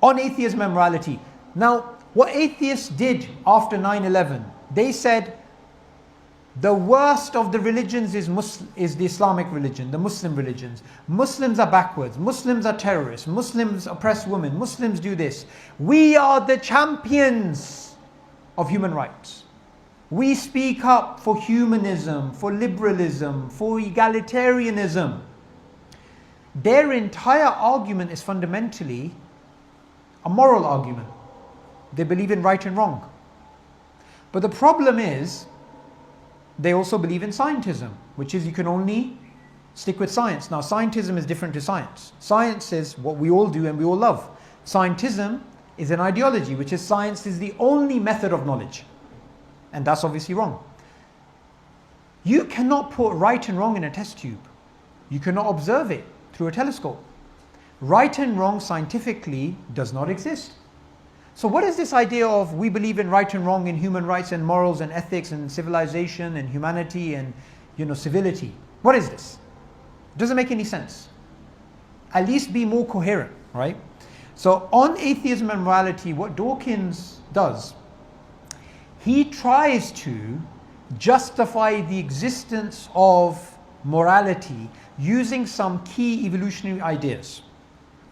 on atheism and morality. Now, what atheists did after 9/11, they said the worst of the religions is the Islamic religion, the Muslim religions. Muslims are backwards, Muslims are terrorists, Muslims oppress women, Muslims do this. We are the champions of human rights. We speak up for humanism, for liberalism, for egalitarianism. Their entire argument is fundamentally a moral argument. They believe in right and wrong. But the problem is, they also believe in scientism, which is you can only stick with science. Now, scientism is different to science. Science is what we all do and we all love. Scientism is an ideology, which is science is the only method of knowledge. And that's obviously wrong. You cannot put right and wrong in a test tube. You cannot observe it through a telescope. Right and wrong scientifically does not exist. So what is this idea of we believe in right and wrong in human rights and morals and ethics and civilization and humanity and civility? What is this? It doesn't make any sense. At least be more coherent, right? So on atheism and morality, what Dawkins does, he tries to justify the existence of morality using some key evolutionary ideas.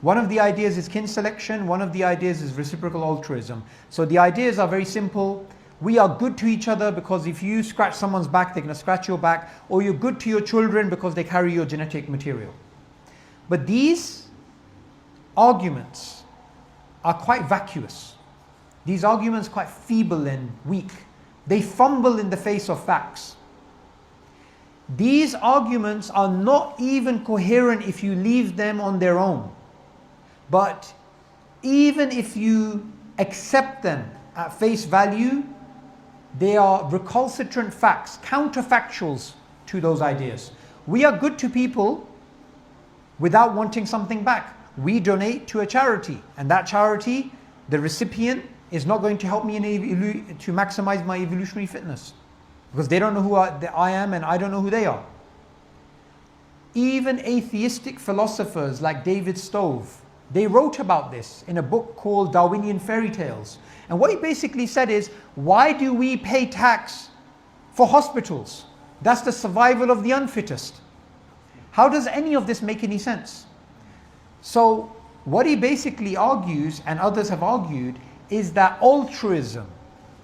One of the ideas is kin selection, one of the ideas is reciprocal altruism. So the ideas are very simple. We are good to each other because if you scratch someone's back, they're going to scratch your back, or you're good to your children because they carry your genetic material. But these arguments are quite vacuous. These arguments are quite feeble and weak. They fumble in the face of facts. These arguments are not even coherent if you leave them on their own. But even if you accept them at face value, they are recalcitrant facts, counterfactuals to those ideas. We are good to people without wanting something back. We donate to a charity, and that charity, the recipient, is not going to help me to maximize my evolutionary fitness because they don't know who I am and I don't know who they are. Even atheistic philosophers like David Stove, they wrote about this in a book called Darwinian Fairy Tales. And what he basically said is, why do we pay tax for hospitals? That's the survival of the unfittest. How does any of this make any sense? So what he basically argues, and others have argued, is that altruism,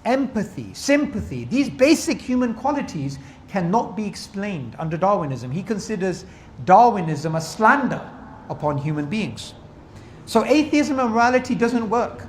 empathy, sympathy, these basic human qualities cannot be explained under Darwinism. He considers Darwinism a slander upon human beings. So atheism and morality doesn't work.